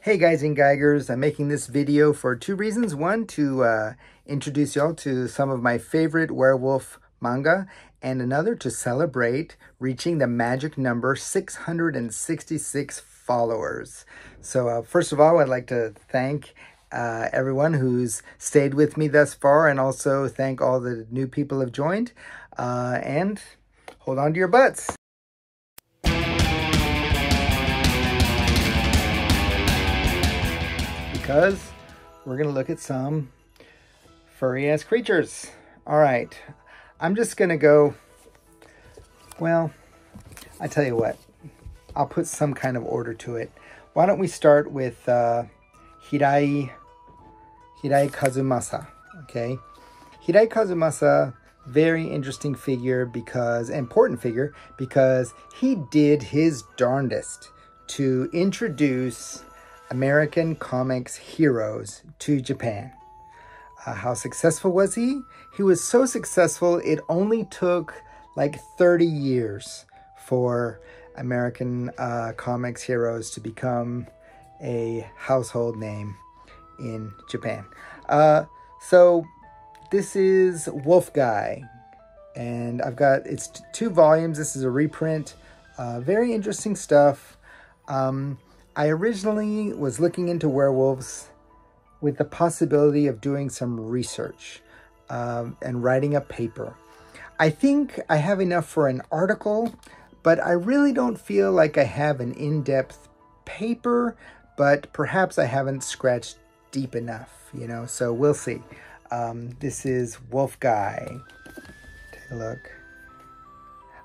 Hey guys and Geigers, I'm making this video for two reasons. One, to introduce y'all to some of my favorite werewolf manga, and another to celebrate reaching the magic number 666 followers. So first of all, I'd like to thank everyone who's stayed with me thus far, and also thank all the new people who have joined, and hold on to your butts. Because we're going to look at some furry-ass creatures. All right, I'm just going to go, well, I tell you what, I'll put some kind of order to it. Why don't we start with Hirai Kazumasa, okay? Hirai Kazumasa, very interesting figure because, important figure, because he did his darndest to introduce American comics heroes to Japan. How successful was he? He was so successful, it only took like 30 years for American comics heroes to become a household name in Japan. So this is Wolf Guy, and it's 2 volumes. This is a reprint. Very interesting stuff. I originally was looking into werewolves with the possibility of doing some research and writing a paper. I think I have enough for an article, but I really don't feel like I have an in-depth paper, but perhaps I haven't scratched deep enough, you know, so we'll see. This is Wolf Guy. Take a look.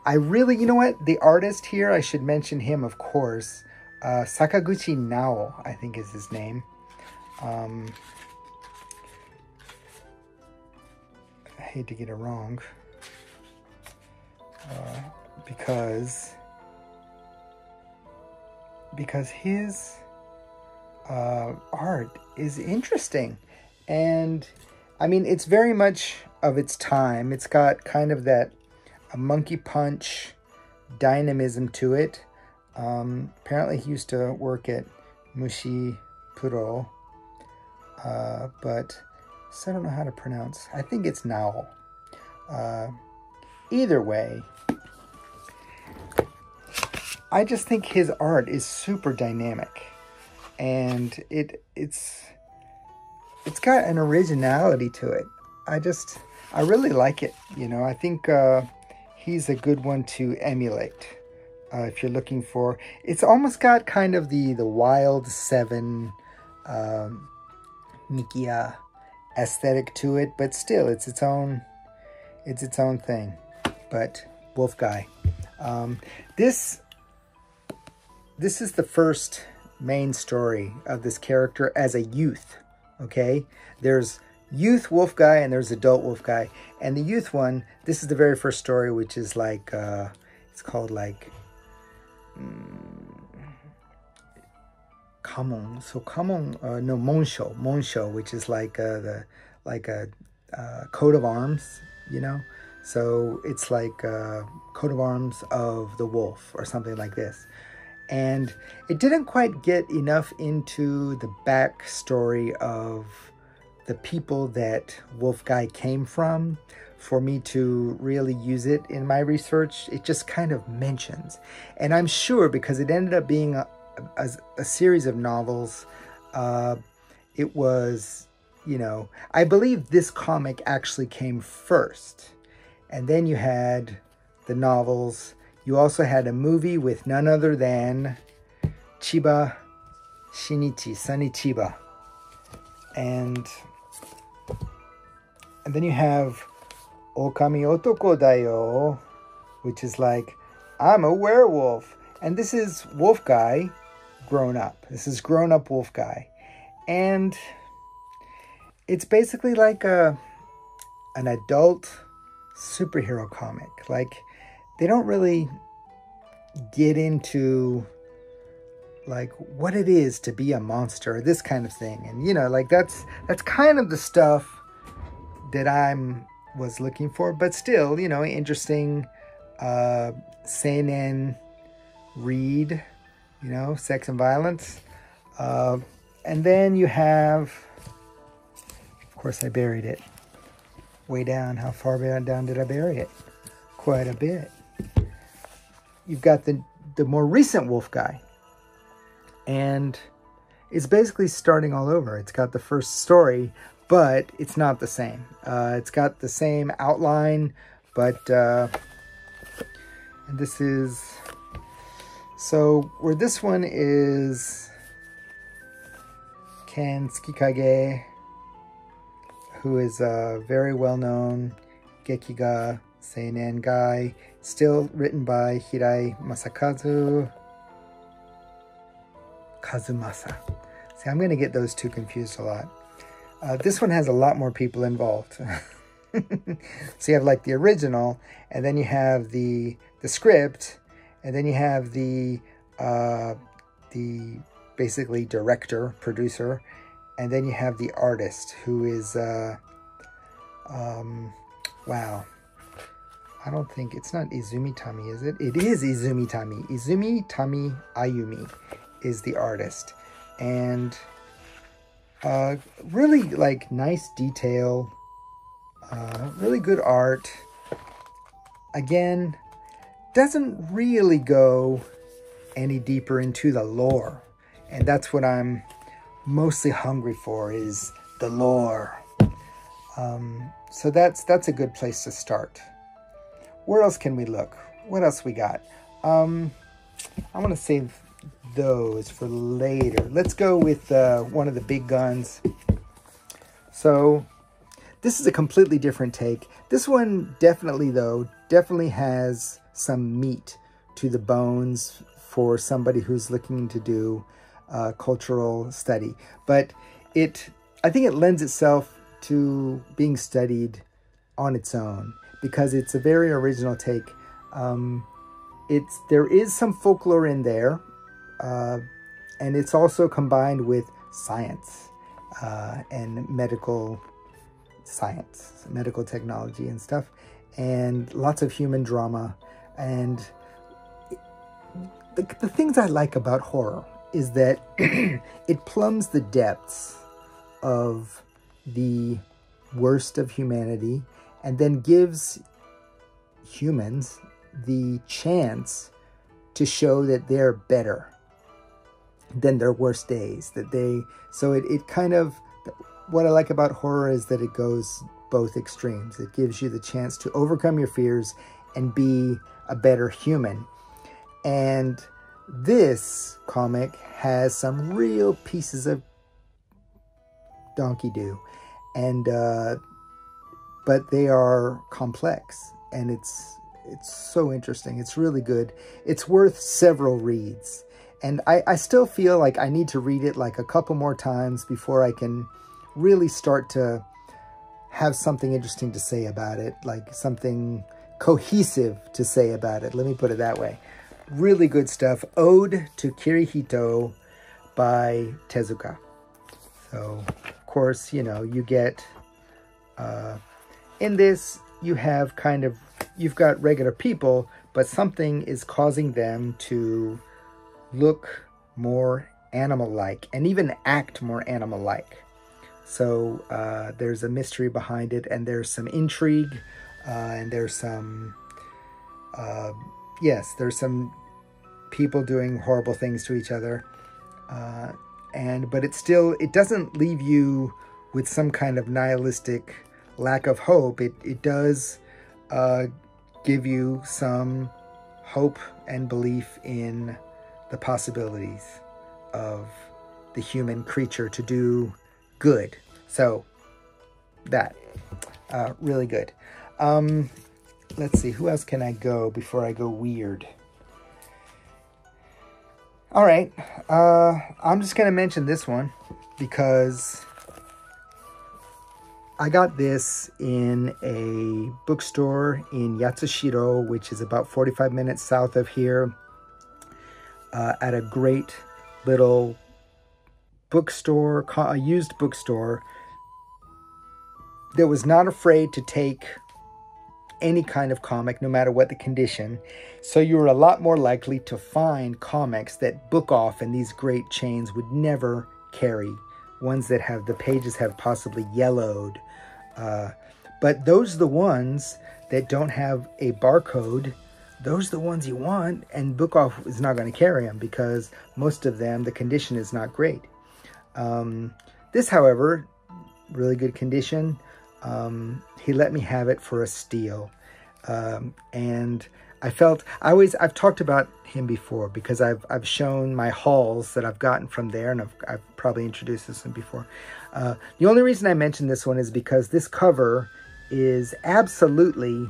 I really, you know what, the artist here, I should mention him, of course. Sakaguchi Nao, I think is his name. I hate to get it wrong. Because his art is interesting. And, I mean, it's very much of its time. It's got kind of that a monkey punch dynamism to it. Apparently he used to work at Mushi Puro, but so I don't know how to pronounce. I think it's Nao. Either way, I just think his art is super dynamic, and it's got an originality to it. I really like it. You know, I think he's a good one to emulate. If you're looking for, it's almost got kind of the Wild 7 Mikia aesthetic to it, but still it's its own thing. But Wolf Guy, this is the first main story of this character as a youth. Okay, there's youth Wolf Guy and there's adult Wolf Guy, and the youth one, this is the very first story, which is like it's called like Monsho, which is like a coat of arms, you know. So it's like coat of arms of the wolf or something like this. And it didn't quite get enough into the backstory of the people that Wolf Guy came from for me to really use it in my research. It just kind of mentions. And I'm sure because it ended up being a series of novels, it was, you know, I believe this comic actually came first. And then you had the novels. You also had a movie with none other than Chiba Shinichi, Sonny Chiba. And then you have Okami Otoko Dayo, which is like, I'm a werewolf. And this is Wolf Guy grown up. This is grown up Wolf Guy. And it's basically like an adult superhero comic. Like, they don't really get into like what it is to be a monster, this kind of thing. And you know, like that's kind of the stuff that was looking for, but still, you know, interesting seinen read, you know, sex and violence. And then you have, of course I buried it way down. How far down did I bury it? Quite a bit. You've got the more recent Wolf guy. And it's basically starting all over. It's got the first story, but it's not the same. It's got the same outline, but and this is, so where this one is Ken Tsukikage, who is a very well-known Gekiga Seinen guy, still written by Hirai Masakazu Kazumasa. See, I'm going to get those two confused a lot. This one has a lot more people involved. So you have like the original, and then you have the script, and then you have the basically director, producer, and then you have the artist, who is wow. I don't think, it's not Izumi Tami, is it? It is Izumi Tami. Izumi Tami Ayumi is the artist. And really like nice detail, really good art. Again, doesn't really go any deeper into the lore. And that's what I'm mostly hungry for, is the lore. So that's a good place to start. Where else can we look? What else we got? I want to save those for later. Let's go with one of the big guns. So this is a completely different take. This one definitely has some meat to the bones for somebody who's looking to do cultural study. But I think it lends itself to being studied on its own, because it's a very original take. There is some folklore in there, and it's also combined with science and medical science, medical technology and stuff, and lots of human drama. And the things I like about horror is that it plumbs the depths of the worst of humanity, and then gives humans the chance to show that they're better than their worst days. So it kind of, what I like about horror is that it goes both extremes. It gives you the chance to overcome your fears and be a better human. And this comic has some real pieces of donkey-do. And but they are complex, and it's so interesting. It's really good. It's worth several reads, and I still feel like I need to read it like a couple more times before I can really start to have something interesting to say about it, like something cohesive to say about it. Let me put it that way. Really good stuff. Ode to Kirihito by Tezuka. So, of course, you know, you get in this, you've got regular people, but something is causing them to look more animal-like and even act more animal-like. So there's a mystery behind it, and there's some intrigue, and there's some, there's some people doing horrible things to each other. But it doesn't leave you with some kind of nihilistic lack of hope. It does give you some hope and belief in the possibilities of the human creature to do good. So that really good. Let's see, who else can I go before I go weird? All right, I'm just gonna mention this one because I got this in a bookstore in Yatsushiro, which is about 45 minutes south of here, at a great little bookstore, a used bookstore that was not afraid to take any kind of comic, no matter what the condition. So you're a lot more likely to find comics that book off and these great chains would never carry. Ones that have the pages have possibly yellowed. But those are the ones that don't have a barcode. Those are the ones you want, and book off is not going to carry them because most of them, the condition is not great. This, however, really good condition. He let me have it for a steal. And I felt, I've talked about him before because I've shown my hauls that I've gotten from there, and I've probably introduced this one before. The only reason I mentioned this one is because this cover is absolutely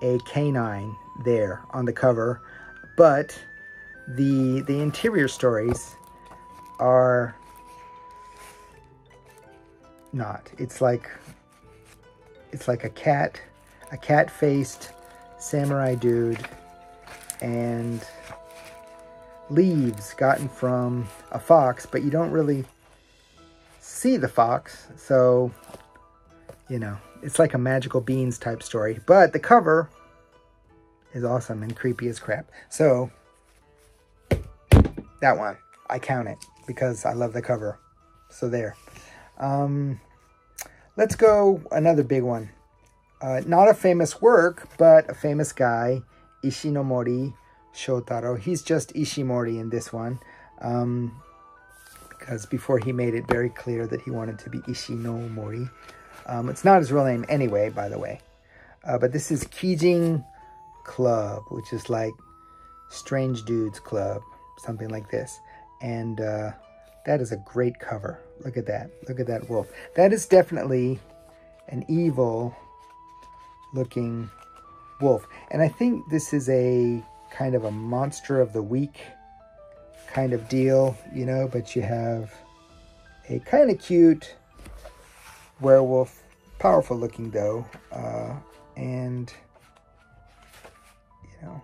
a canine there on the cover, but the interior stories are not. It's like a cat-faced samurai dude and leaves gotten from a fox, but you don't really see the fox, so you know, it's like a magical beans type story. But the cover is awesome and creepy as crap. So that one, I count it because I love the cover. So there. Let's go another big one. Not a famous work, but a famous guy, ISHINOMORI Shoutaro. He's just Ishimori in this one. Because before he made it very clear that he wanted to be Ishinomori. It's not his real name anyway, by the way. But this is Kijing Club, which is like Strange Dudes Club, something like this. And that is a great cover. Look at that. Look at that wolf. That is definitely an evil looking wolf. And I think this is a kind of a monster of the week kind of deal, you know, but you have a kind of cute werewolf, powerful looking though, and you know,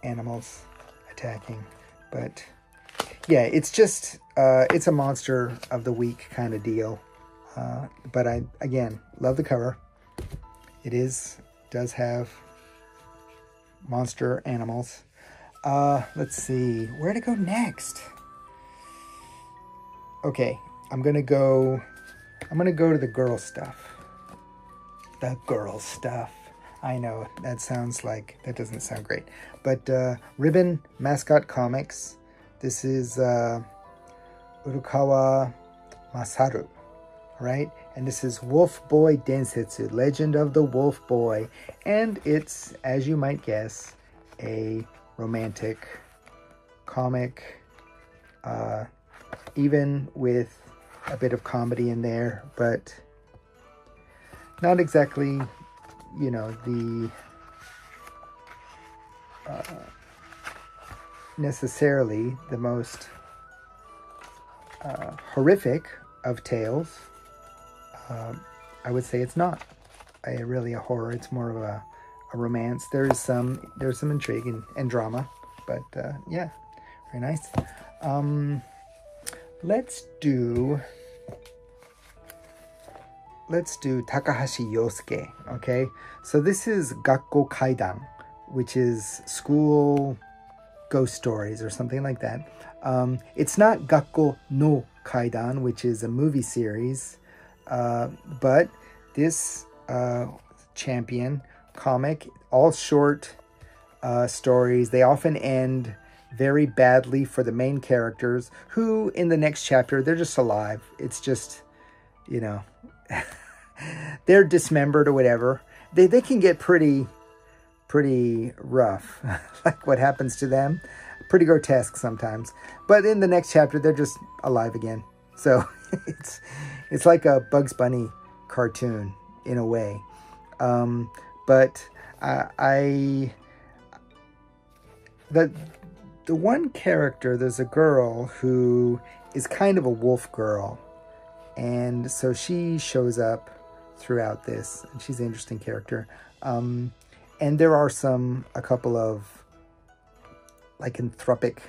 animals attacking. But yeah, it's just it's a monster of the week kind of deal. But I again love the cover. It does have monster animals. Let's see where to go next. Okay, I'm gonna go to the girl stuff. The girl stuff. I know, that doesn't sound great. But Ribbon Mascot Comics. This is Urukawa Masaru, right? And this is Wolf Boy Densetsu, Legend of the Wolf Boy. And it's, as you might guess, a romantic comic, even with a bit of comedy in there, but not exactly, you know, the necessarily the most horrific of tales. I would say it's not really a horror. It's more of a romance. There's some intrigue and drama, but yeah, very nice. Let's do Takahashi Yousuke, okay? So this is Gakko Kaidan, which is school ghost stories or something like that. It's not Gakko no Kaidan, which is a movie series, but this champion comic, all short stories. They often end very badly for the main characters, who in the next chapter, they're just alive. It's just, you know, they're dismembered or whatever. They can get pretty rough, like what happens to them. Pretty grotesque sometimes. But in the next chapter, they're just alive again. So it's like a Bugs Bunny cartoon in a way. But the one character, there's a girl who is kind of a wolf girl. And so she shows up throughout this, and she's an interesting character. And there are a couple of lycanthropic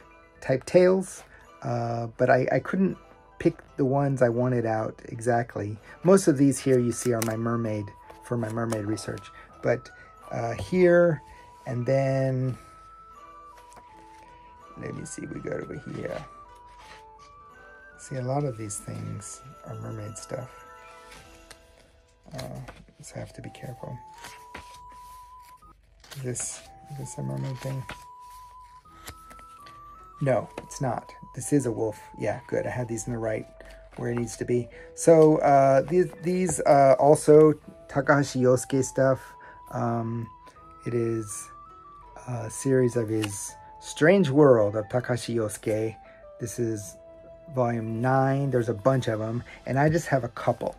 type tales, but I couldn't pick the ones I wanted out exactly. Most of these here you see are my mermaid for my mermaid research. But here, and then let me see, we go over here. See, a lot of these things are mermaid stuff. So I have to be careful. Is this a mermaid thing? No, it's not. This is a wolf. Yeah, good. I had these in the right where it needs to be. So these also Takahashi Yousuke stuff. It is a series of his Strange World of Takahashi Yousuke. This is volume 9. There's a bunch of them, and I just have a couple.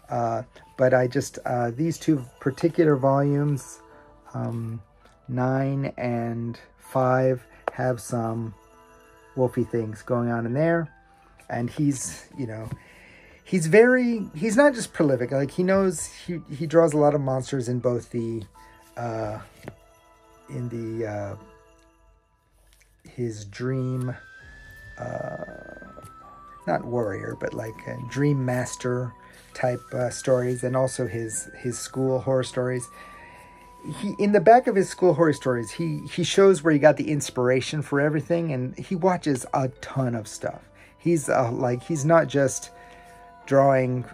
But I just, these two particular volumes, 9 and 5, have some wolfy things going on in there. And he's, you know, he's not just prolific. Like, he knows, he draws a lot of monsters in both the, his dream, not warrior, but like dream master type stories, and also his school horror stories. In the back of his school horror stories, he shows where he got the inspiration for everything, and he watches a ton of stuff. He's he's not just drawing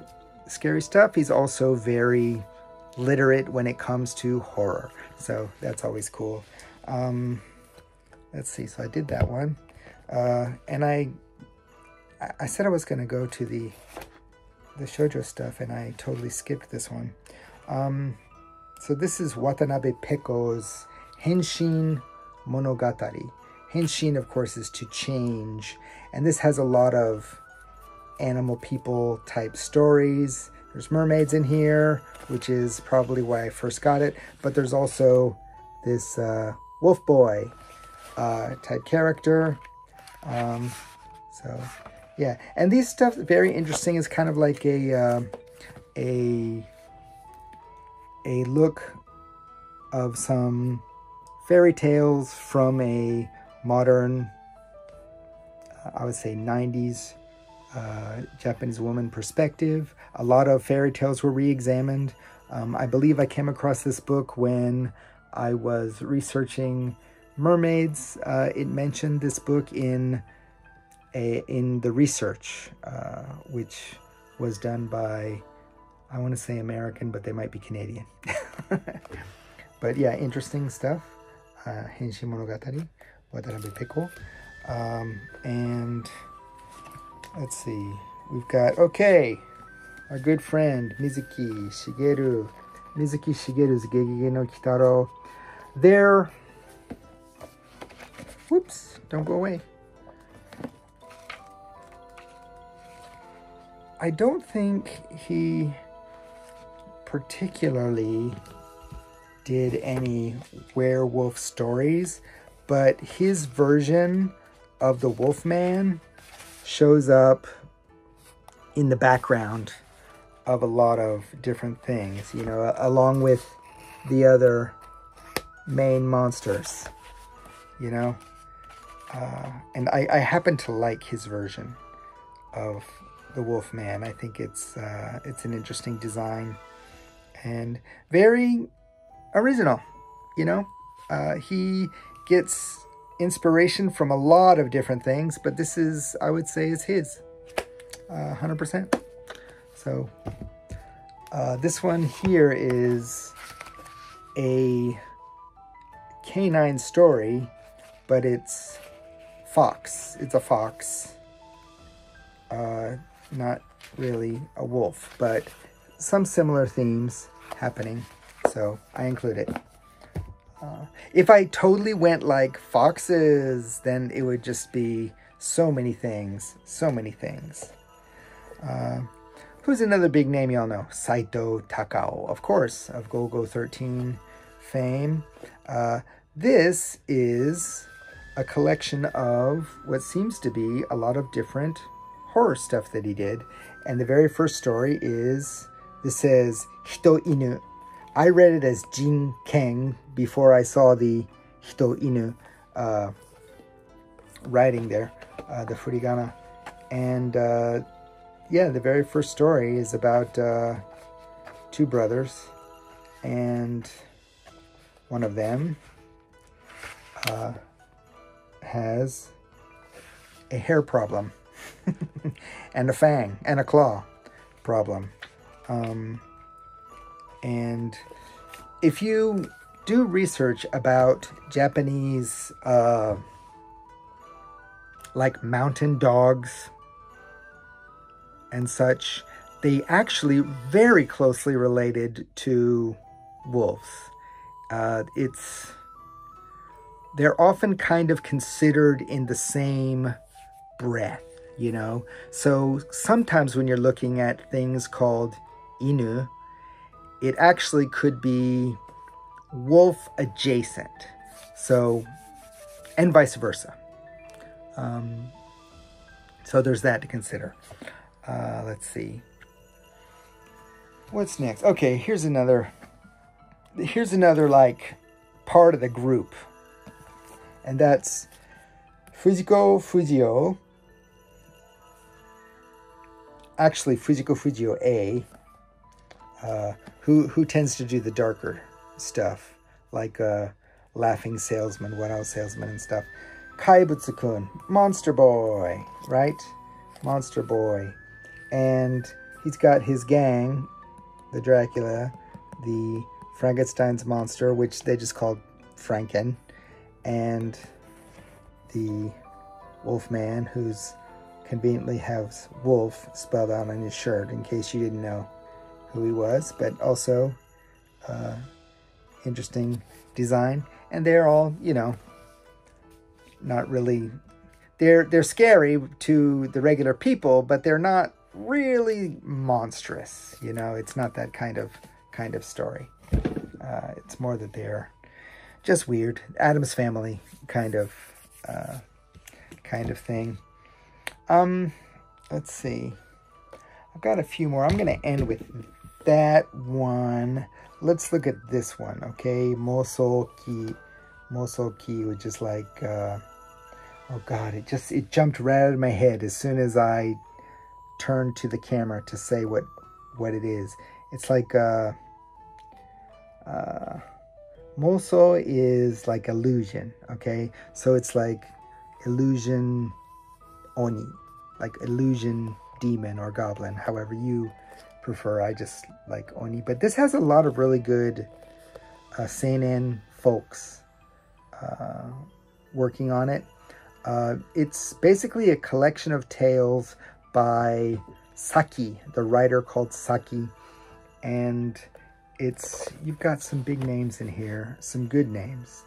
scary stuff, he's also very literate when it comes to horror. So that's always cool. Let's see, so I did that one. And I said I was going to go to the shoujo stuff, and I totally skipped this one. So this is Watanabe Peko's Henshin Monogatari. Henshin, of course, is to change. And this has a lot of animal people type stories. There's mermaids in here, which is probably why I first got it. But there's also this wolf boy type character. So yeah, and these stuff, very interesting. Is kind of like a look of some fairy tales from a modern, I would say 90s Japanese woman perspective. A lot of fairy tales were re-examined. I believe I came across this book when I was researching mermaids. It mentioned this book in the research, which was done by, I want to say American, but they might be Canadian. But yeah, interesting stuff. Henshin Monogatari, Watanabe Peko. And let's see, we've got, okay, our good friend Mizuki Shigeru's Gegege no Kitaro. They're, whoops, don't go away. I don't think he particularly did any werewolf stories, but his version of the Wolfman shows up in the background of a lot of different things, you know, along with the other main monsters, you know. And I happen to like his version of the Wolfman. I think it's an interesting design and very original, you know. He gets inspiration from a lot of different things, but this is, I would say, is his 100%. So this one here is a canine story, but it's fox. It's a fox, not really a wolf, but some similar themes happening, so I include it. If I totally went like foxes, then it would just be so many things, so many things. Who's another big name y'all know? Saito Takao, of course, of Go-Go 13 fame. This is a collection of what seems to be a lot of different horror stuff that he did. And the very first story is, this says Hito Inu. I read it as Jin Keng before I saw the Hito Inu writing there, the furigana. And yeah, the very first story is about two brothers and one of them has a hair problem and a fang and a claw problem. And if you do research about Japanese like mountain dogs and such, they actually very closely related to wolves. They're often kind of considered in the same breath, you know? So sometimes when you're looking at things called inu, it actually could be wolf adjacent. So, and vice versa. So there's that to consider. Let's see. What's next? Okay, here's another like part of the group. And that's Fujiko Fujio. Actually, Fujiko Fujio A. Who tends to do the darker stuff, like Laughing Salesman, One Out Salesman and stuff. Kaibutsu-kun, Monster Boy, right? Monster Boy. And he's got his gang, the Dracula, the Frankenstein's monster, which they just called Franken, and the Wolfman, who's conveniently has wolf spelled out on his shirt in case you didn't know who he was, but also interesting design. And they're all, you know, not really, they're scary to the regular people, but they're not really monstrous, you know. It's not that kind of story. It's more that they're just weird, Addams Family kind of thing. Let's see, I've got a few more. I'm gonna end with that one. Let's look at this one, okay? Mosoki, which is like oh god, it jumped right out of my head as soon as I turned to the camera to say what it is. It's like Moso is like illusion, okay? So it's like illusion oni, like illusion demon or goblin, however you prefer. I just like oni. But this has a lot of really good seinen folks working on it. It's basically a collection of tales by Saki, the writer called Saki, and you've got some big names in here, some good names.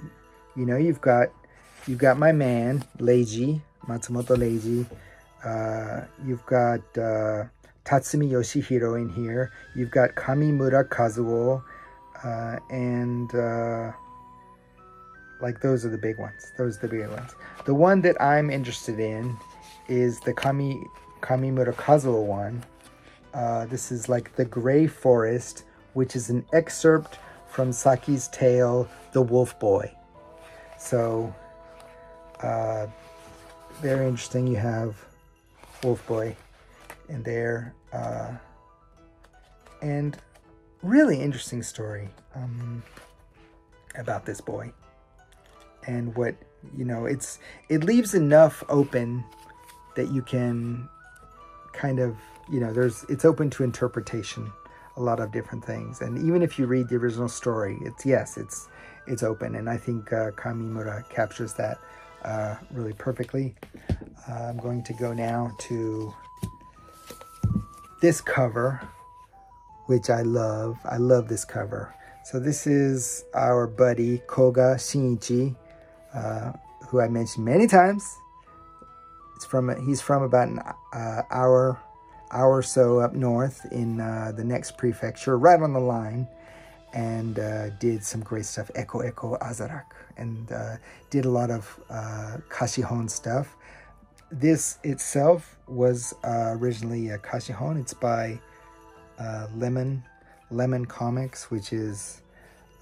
You know, you've got my man Leiji, Matsumoto Leiji. You've got Tatsumi Yoshihiro in here. You've got Kamimura Kazuo, and like those are the big ones. Those are the big ones. The one that I'm interested in is the Kamimura Kazuo one. This is like The Gray Forest, which is an excerpt from Saki's tale, The Wolf Boy. So, very interesting. You have Wolf Boy in there. And really interesting story about this boy. And what, you know, it leaves enough open that you can kind of, you know, it's open to interpretation, a lot of different things. And even if you read the original story, it's open. And I think Kamimura captures that really perfectly. I'm going to go now to this cover, which I love. I love this cover. So this is our buddy KOGA Shinichi, who I mentioned many times. He's from about an hour or so up north in the next prefecture, right on the line, and did some great stuff. Eko Azarak, and did a lot of Kashihon stuff. This itself was originally a Kashihon. It's by Lemon Comics, which is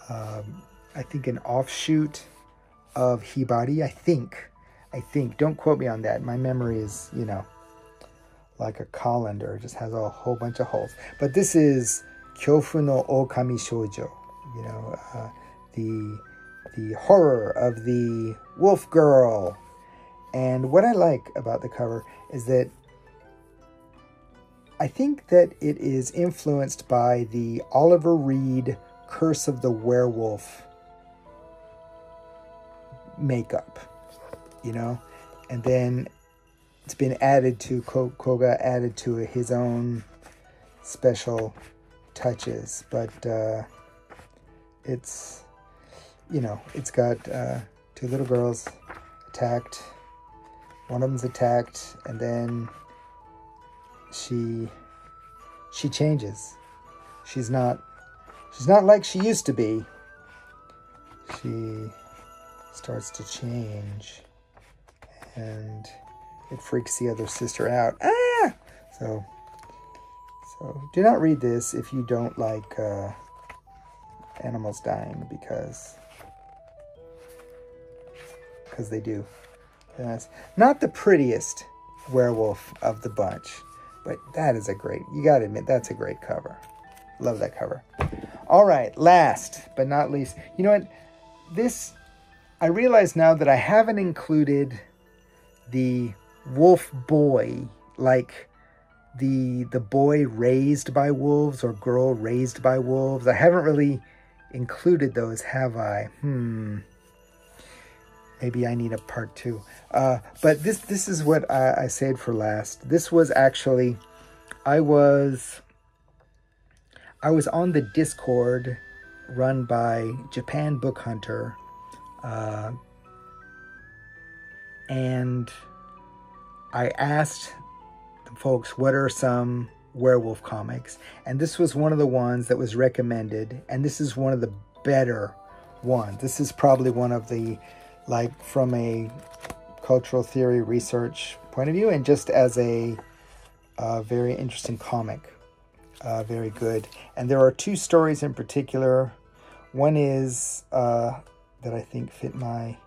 I think an offshoot of Hibari. I think. Don't quote me on that. My memory is, you know, like a colander. It just has a whole bunch of holes. But this is Kyofu no Okami Shoujo, You know, the horror of the wolf girl. And what I like about the cover is that I think that it is influenced by the Oliver Reed Curse of the Werewolf makeup, you know, and then it's been added to, Koga added to his own special touches, but it's, you know, it's got two little girls attacked. One of them's attacked, and then she changes. She's not like she used to be. She starts to change, and it freaks the other sister out. Ah! So do not read this if you don't like animals dying, because they do. That's not the prettiest werewolf of the bunch, but that is a great, you gotta admit, that's a great cover. Love that cover. All right, last but not least, you know what? This, I realize now that I haven't included the wolf boy, like the boy raised by wolves or girl raised by wolves. I haven't really included those, have I? Maybe I need a part 2. But this is what I saved for last. This was actually, I was on the Discord run by Japan Book Hunter, and I asked the folks, what are some werewolf comics? And this was one of the ones that was recommended, and this is one of the better ones. This is probably one of the, like, from a cultural theory research point of view, and just as a very interesting comic. Very good. And there are 2 stories in particular. One is that I think fit my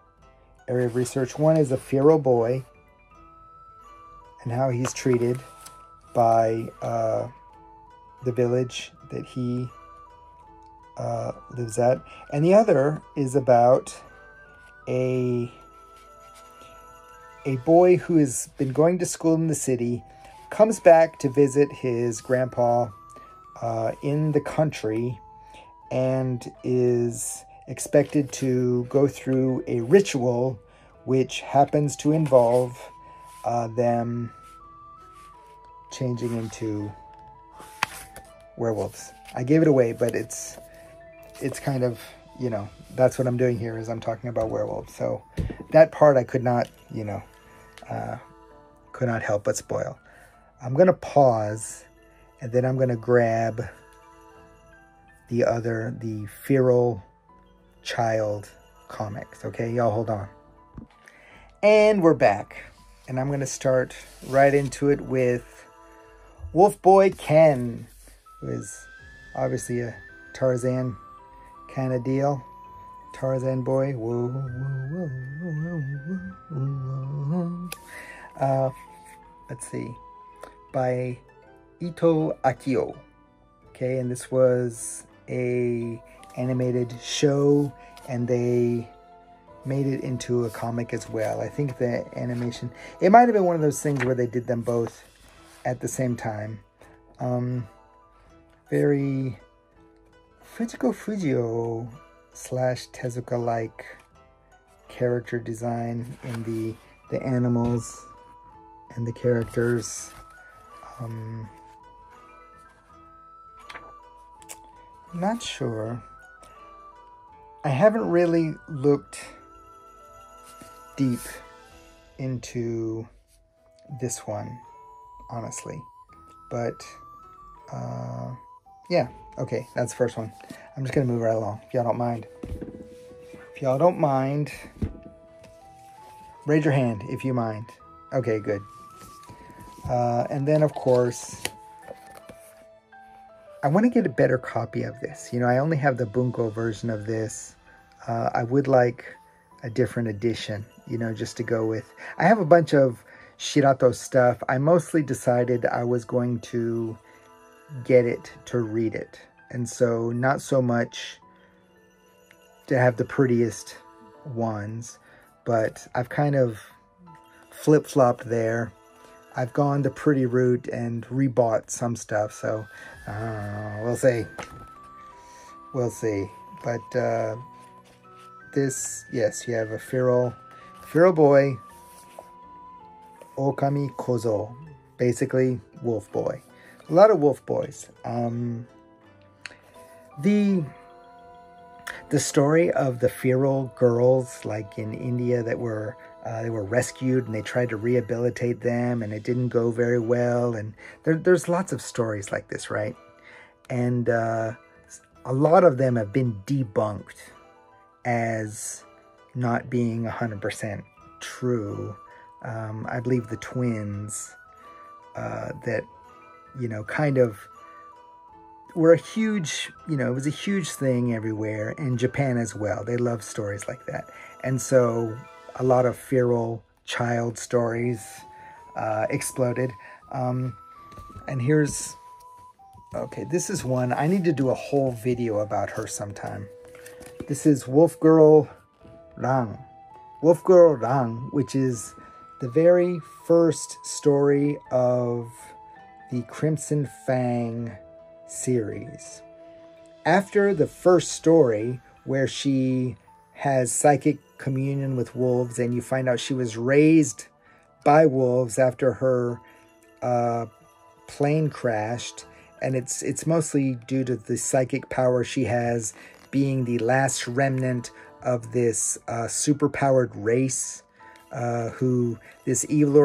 area of research. One is a feral boy and how he's treated by the village that he lives at. And the other is about a boy who has been going to school in the city, comes back to visit his grandpa in the country, and is expected to go through a ritual which happens to involve them changing into werewolves. I gave it away, but it's kind of, you know, that's what I'm doing here, is I'm talking about werewolves. So that part I could not, you know, could not help but spoil. I'm going to pause, and then I'm going to grab the feral child comics. Okay, y'all hold on. And we're back. And I'm going to start right into it with Wolf Boy Ken, who is obviously a Tarzan kind of deal. Tarzan boy. Whoa, whoa, whoa, whoa, whoa. Let's see. By Ito Akio. Okay, and this was a animated show, and they made it into a comic as well. I think the animation, it might have been one of those things where they did them both at the same time. Very Fujiko Fujio / Tezuka like character design in the animals and the characters. I'm not sure. I haven't really looked deep into this one, honestly. But, yeah. Okay, that's the first one. I'm just going to move right along, if y'all don't mind. If y'all don't mind, raise your hand if you mind. Okay, good. And then, of course, I want to get a better copy of this. You know, I only have the Bunko version of this. I would like a different edition, you know, just to go with. I have a bunch of Shirato stuff. I mostly decided I was going to get it to read it. And so not so much to have the prettiest ones, but I've kind of flip-flopped there. I've gone the pretty route and rebought some stuff, so we'll see. We'll see. But this, yes, you have a feral boy, Okami Kozo, basically wolf boy. A lot of wolf boys. The story of the feral girls, like in India, that were they were rescued and they tried to rehabilitate them and it didn't go very well. And there's lots of stories like this, right? And a lot of them have been debunked as not being 100% true. I believe the twins that, you know, kind of were a huge, you know, it was a huge thing everywhere, in Japan as well. They love stories like that. And so a lot of feral child stories exploded. And here's, okay, this is one. I need to do a whole video about her sometime. This is Wolf Girl Rang. Wolf Girl Rang, which is the very first story of the Crimson Fang series. After the first story, where she has psychic communion with wolves, and you find out she was raised by wolves after her plane crashed, and it's mostly due to the psychic power she has, being the last remnant of this superpowered race, who this evil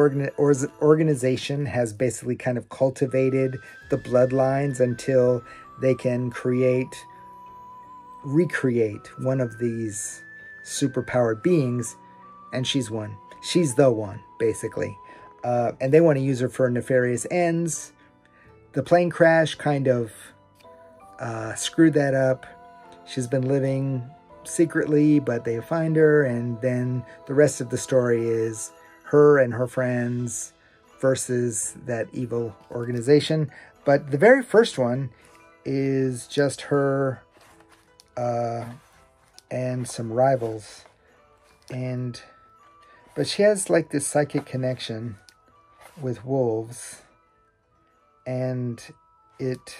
organization has basically kind of cultivated the bloodlines until they can recreate one of these superpowered beings, and she's one. She's the one, basically. And they want to use her for nefarious ends. The plane crash kind of screwed that up. She's been living secretly, but they find her, and then the rest of the story is her and her friends versus that evil organization. But the very first one is just her and some rivals, but she has like this psychic connection with wolves, and it's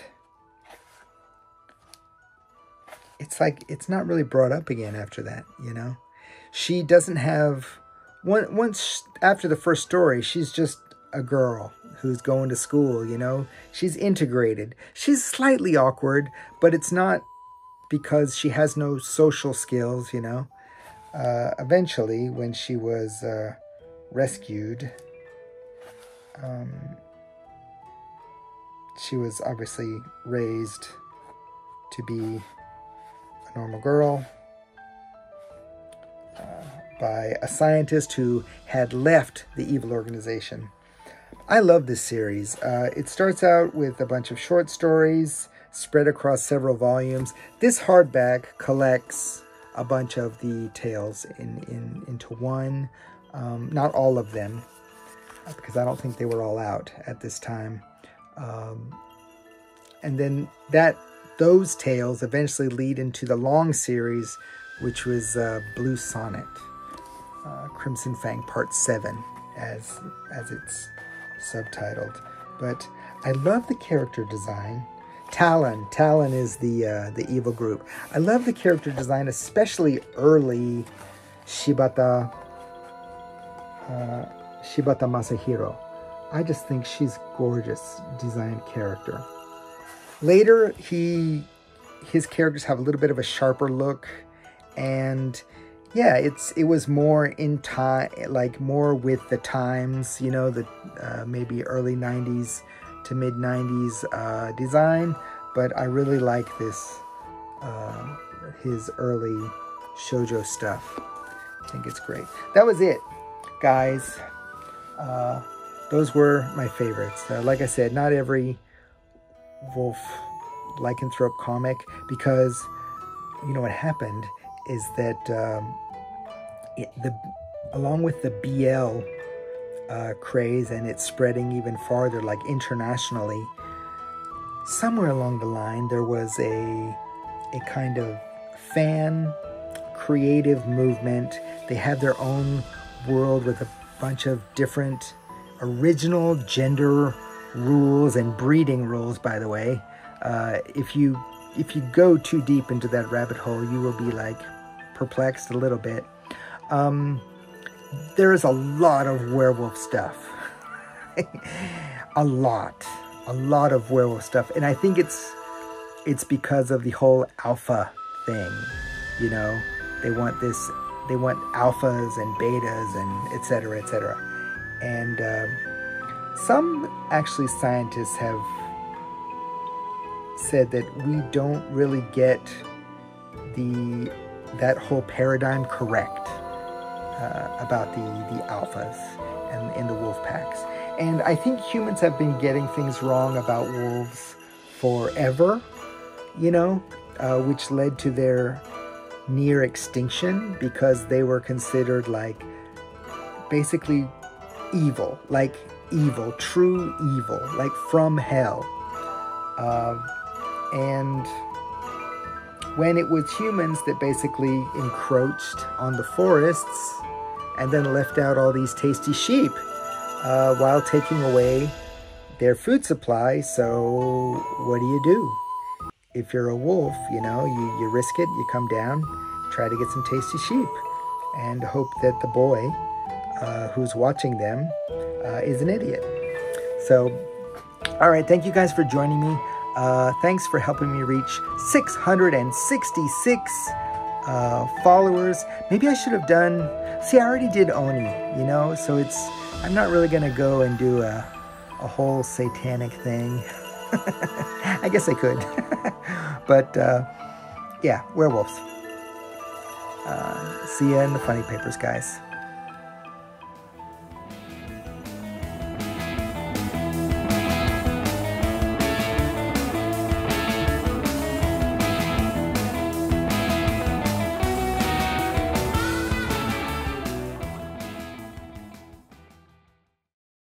like it's not really brought up again after that, you know. She doesn't have once after the first story, she's just a girl who's going to school, you know. She's integrated. She's slightly awkward, but it's not because she has no social skills, you know. Eventually, when she was rescued, she was obviously raised to be a normal girl by a scientist who had left the evil organization. I love this series. It starts out with a bunch of short stories spread across several volumes. This hardback collects a bunch of the tales into one. Not all of them, because I don't think they were all out at this time. And then those tales eventually lead into the long series, which was Blue Sonnet, Crimson Fang Part 7, as it's subtitled. But I love the character design. Talon is the evil group. I love the character design, especially early Shibata Masahiro. I just think she's gorgeous designed character. Later, his characters have a little bit of a sharper look, and yeah, it was more in time, like more with the times, you know, the maybe early 90s to mid 90s design. But I really like this, his early shoujo stuff. I think it's great. That was it, guys. Those were my favorites. Like I said, not every wolf lycanthrope comic, because you know what happened is that along with the BL craze, and it's spreading even farther, like internationally, somewhere along the line there was a kind of fan creative movement. They have their own world with a bunch of different original gender rules and breeding rules, by the way. If you go too deep into that rabbit hole, you will be like perplexed a little bit. There is a lot of werewolf stuff. a lot of werewolf stuff, and I think it's because of the whole alpha thing. You know, they want alphas and betas and etc., etc. And some actually scientists have said that we don't really get that whole paradigm correct about the alphas and in the wolf packs. And I think humans have been getting things wrong about wolves forever, you know, which led to their near extinction because they were considered like basically evil, true evil, like from hell. And when it was humans that basically encroached on the forests and then left out all these tasty sheep while taking away their food supply. So what do? If you're a wolf, you know, you risk it, you come down, try to get some tasty sheep, and hope that the boy who's watching them is an idiot. So, all right, thank you guys for joining me. Thanks for helping me reach 666 followers. Maybe I should have done, see, I already did Oni, you know, so I'm not really going to go and do a whole satanic thing. I guess I could. But, yeah, werewolves. See ya in the funny papers, guys.